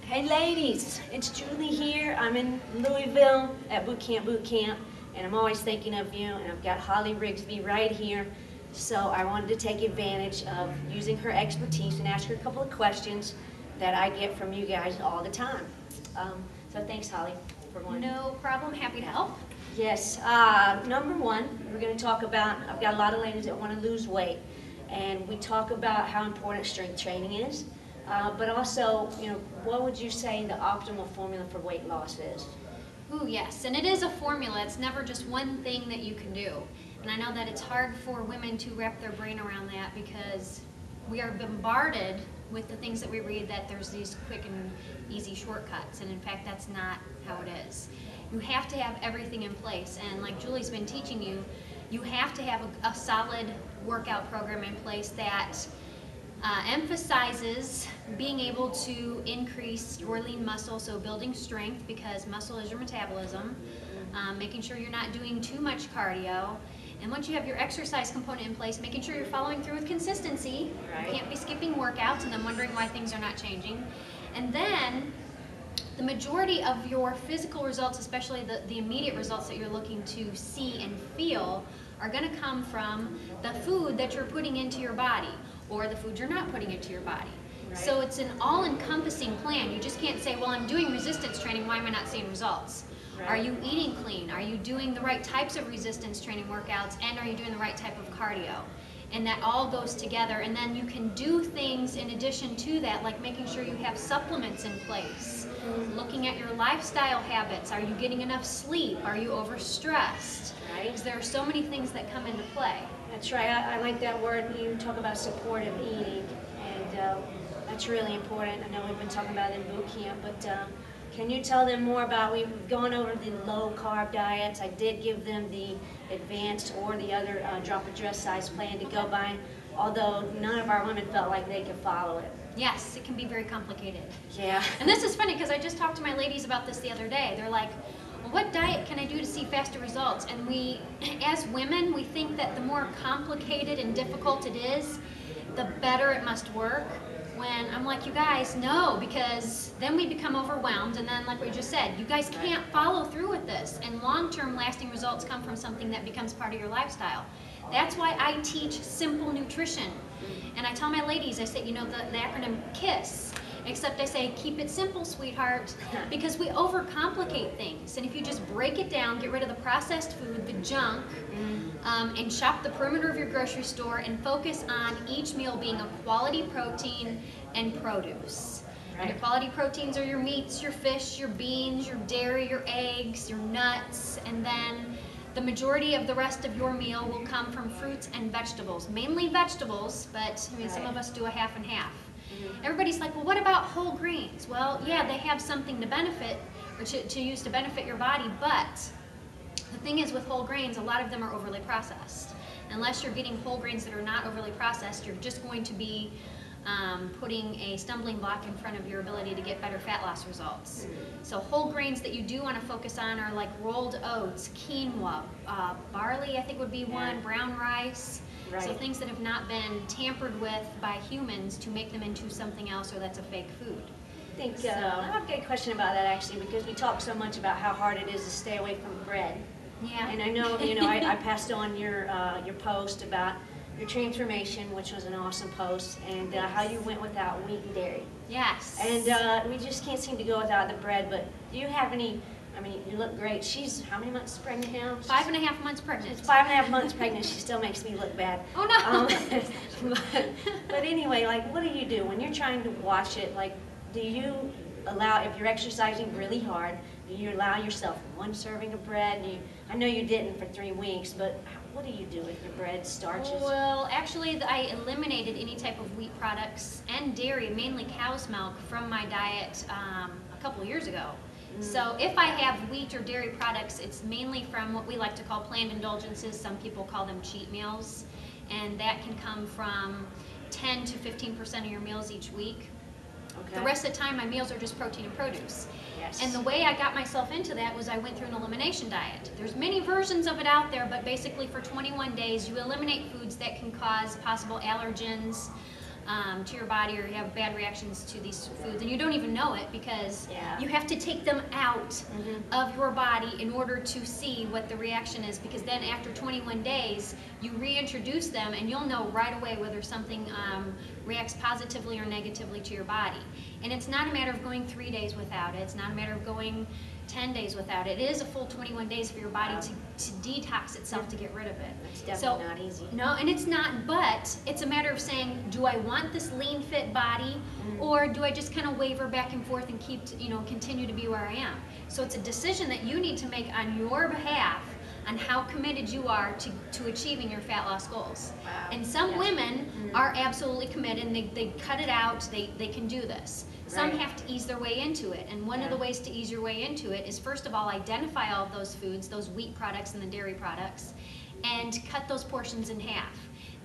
Hey ladies, it's Julie here. I'm in Louisville at Bootcamp, and I'm always thinking of you, and I've got Holly Rigsby right here. So I wanted to take advantage of using her expertise and ask her a couple of questions that I get from you guys all the time. So thanks, Holly, for one. No problem, happy to help. Yes, number one, we're going to talk about, I've got a lot of ladies that want to lose weight, and we talk about how important strength training is. But also, what would you say the optimal formula for weight loss is? Ooh, yes, and it is a formula. It's never just one thing that you can do. And I know that it's hard for women to wrap their brain around that because we are bombarded with the things that we read that there's these quick and easy shortcuts. And in fact, that's not how it is. You have to have everything in place. And like Julie's been teaching you, you have to have a solid workout program in place that emphasizes being able to increase your lean muscle, so building strength because muscle is your metabolism, making sure you're not doing too much cardio, and once you have your exercise component in place, making sure you're following through with consistency. Right. You can't be skipping workouts and then wondering why things are not changing. And then the majority of your physical results, especially the immediate results that you're looking to see and feel, are going to come from the food that you're putting into your body or the food you're not putting into your body. Right. So it's an all-encompassing plan. You just can't say, well, I'm doing resistance training, why am I not seeing results? Right. Are you eating clean? Are you doing the right types of resistance training workouts? And are you doing the right type of cardio? And that all goes together. And then you can do things in addition to that, like making sure you have supplements in place. Looking at your lifestyle habits. Are you getting enough sleep? Are you overstressed? Right. Because there are so many things that come into play. That's right. I like that word. You talk about supportive eating, and that's really important. I know we've been talking about it in boot camp, but can you tell them more about, we've gone over the low-carb diets. I did give them the advanced or the other drop a dress size plan to go by, although none of our women felt like they could follow it. Yes, it can be very complicated. Yeah. And this is funny because I just talked to my ladies about this the other day. They're like, well, what diet can I do to see faster results? And we, as women, we think that the more complicated and difficult it is, the better it must work. When I'm like, you guys, no, because then we become overwhelmed, and then like we just said, you guys can't follow through with this, and long-term lasting results come from something that becomes part of your lifestyle. That's why I teach simple nutrition. And I tell my ladies, I say, the acronym KISS, except I say, keep it simple, sweetheart, because we overcomplicate things. And if you just break it down, get rid of the processed food, the junk, and shop the perimeter of your grocery store and focus on each meal being a quality protein and produce. Right. And your quality proteins are your meats, your fish, your beans, your dairy, your eggs, your nuts, and then the majority of the rest of your meal will come from fruits and vegetables, mainly vegetables, but some of us do a half and half. Everybody's like, well, what about whole grains? Well, yeah, they have something to benefit, or to use to benefit your body, but the thing is with whole grains, a lot of them are overly processed. Unless you're getting whole grains that are not overly processed, you're just going to be putting a stumbling block in front of your ability to get better fat loss results. So whole grains that you do want to focus on are like rolled oats, quinoa, barley I think would be one, brown rice. Right. So things that have not been tampered with by humans to make them into something else or that's a fake food. I think I've got a question about that actually, because we talk so much about how hard it is to stay away from bread. Yeah. And I know, I passed on your post about your transformation, which was an awesome post, and how you went without wheat and dairy. Yes. And we just can't seem to go without the bread, but do you have any, you look great. She's how many months pregnant now? 5.5 months pregnant. She's 5.5 months pregnant. She still makes me look bad. Oh, no. But anyway, like, what do you do when you're trying to watch it? Like, do you allow, if you're exercising really hard, do you allow yourself one serving of bread? I know you didn't for 3 weeks, but what do you do with your bread, starches? Well, actually, I eliminated any type of wheat products and dairy, mainly cow's milk, from my diet a couple of years ago. So if I have wheat or dairy products, it's mainly from what we like to call planned indulgences. Some people call them cheat meals. And that can come from 10 to 15% of your meals each week. Okay. The rest of the time, my meals are just protein and produce. Yes. And the way I got myself into that was I went through an elimination diet. There's many versions of it out there, but basically for 21 days, you eliminate foods that can cause possible allergens, to your body, or you have bad reactions to these foods, and you don't even know it because you have to take them out of your body in order to see what the reaction is, because then after 21 days you reintroduce them and you'll know right away whether something reacts positively or negatively to your body. And it's not a matter of going 3 days without it. It's not a matter of going 10 days without it. It is a full 21 days for your body to detox itself, to get rid of it. It's definitely not easy. No, and it's not, but it's a matter of saying, do I want this lean, fit body, or do I just kind of waver back and forth and keep, continue to be where I am? So it's a decision that you need to make on your behalf on how committed you are to achieving your fat loss goals. Wow. And some women are absolutely committed, and they cut it out, they can do this. Some have to ease their way into it, and one of the ways to ease your way into it is, first of all, identify all of those foods, those wheat products and the dairy products, and cut those portions in half.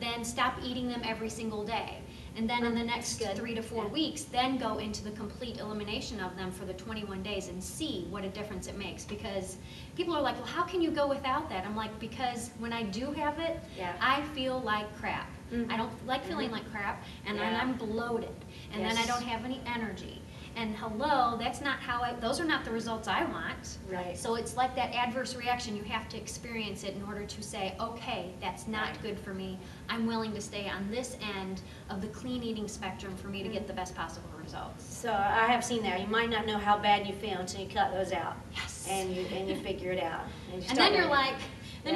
Then stop eating them every single day. And then in the next 3 to 4 weeks, then go into the complete elimination of them for the 21 days and see what a difference it makes. Because people are like, well, how can you go without that? I'm like, because when I do have it, I feel like crap. I don't like feeling like crap, and then I'm bloated, and then I don't have any energy. And hello, that's not how those are not the results I want. Right. So it's like that adverse reaction. You have to experience it in order to say, okay, that's not good for me. I'm willing to stay on this end of the clean eating spectrum for me to get the best possible results. So I have seen that. You might not know how bad you feel until you cut those out. Yes. And you figure it out. And then you're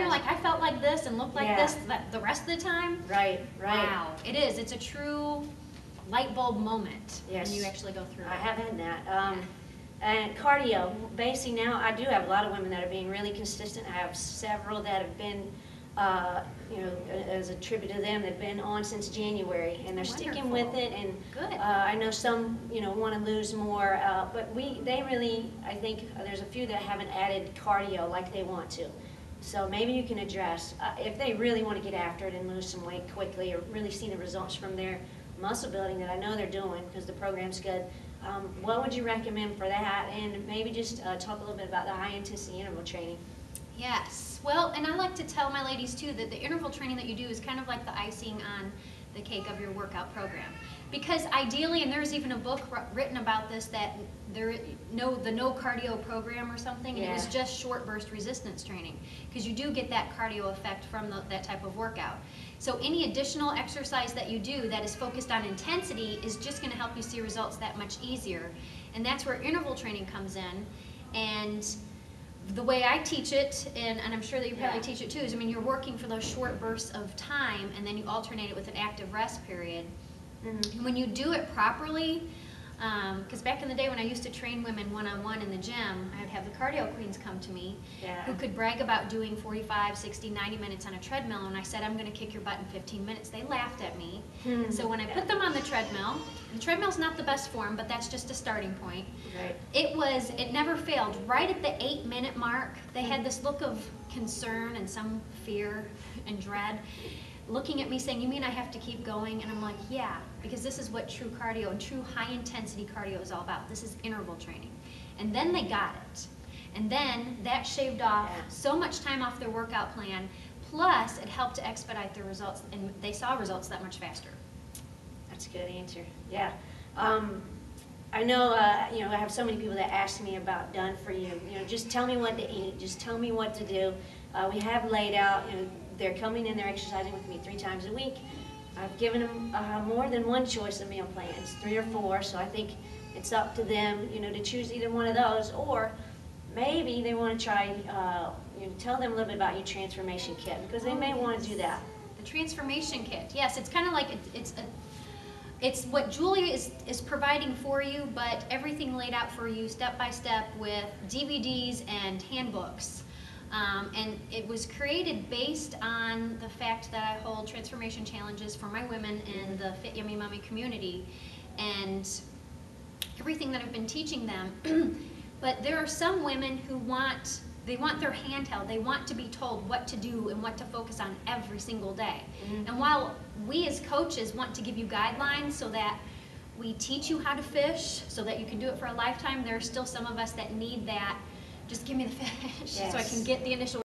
like, I felt like this and looked like this the rest of the time. Right. Wow. It is. It's a true light bulb moment when you actually go through it. I have had that. And cardio, basically now I do have a lot of women that are being really consistent. I have several that have been, as a tribute to them, they've been on since January, and they're sticking with it. And I know some, want to lose more, but they really, I think there's a few that haven't added cardio like they want to. So maybe you can address, if they really want to get after it and lose some weight quickly, or really see the results from their muscle building that I know they're doing because the program's good. What would you recommend for that? And maybe just talk a little bit about the high intensity interval training. Yes. Well, and I like to tell my ladies too that the interval training that you do is kind of like the icing on the cake of your workout program. Because ideally, and there's even a book written about this, that the no cardio program or something, and it was just short burst resistance training, because you do get that cardio effect from that type of workout. So any additional exercise that you do that is focused on intensity is just going to help you see results that much easier. And that's where interval training comes in. And the way I teach it, and I'm sure that you probably teach it too, is you're working for those short bursts of time, and then you alternate it with an active rest period. And when you do it properly, because back in the day when I used to train women one-on-one in the gym, I would have the cardio queens come to me who could brag about doing 45, 60, 90 minutes on a treadmill, and I said, I'm going to kick your butt in 15 minutes. They laughed at me. So when I put them on the treadmill's not the best form, but that's just a starting point. It never failed. Right at the 8-minute mark, they had this look of concern and some fear and dread, looking at me saying, you mean I have to keep going? And I'm like, yeah, because this is what true cardio and true high intensity cardio is all about. This is interval training. And then they got it. And then that shaved off so much time off their workout plan, plus it helped to expedite their results, and they saw results that much faster. That's a good answer. Yeah. I know, I have so many people that ask me about done for you. Just tell me what to eat. Just tell me what to do. We have laid out, they're coming in, they're exercising with me 3 times a week. I've given them more than one choice of meal plans, 3 or 4, so I think it's up to them, to choose either one of those, or maybe they want to try, tell them a little bit about your transformation kit, because they may want to do that. The transformation kit, yes, it's kind of like, it's what Julie is providing for you, but everything laid out for you step by step with DVDs and handbooks. And it was created based on the fact that I hold transformation challenges for my women in the Fit Yummy Mommy community, and everything that I've been teaching them. But there are some women who want their handheld. They want to be told what to do and what to focus on every single day. And while we as coaches want to give you guidelines so that we teach you how to fish so that you can do it for a lifetime, there are still some of us that need that. Just give me the fish so I can get the initial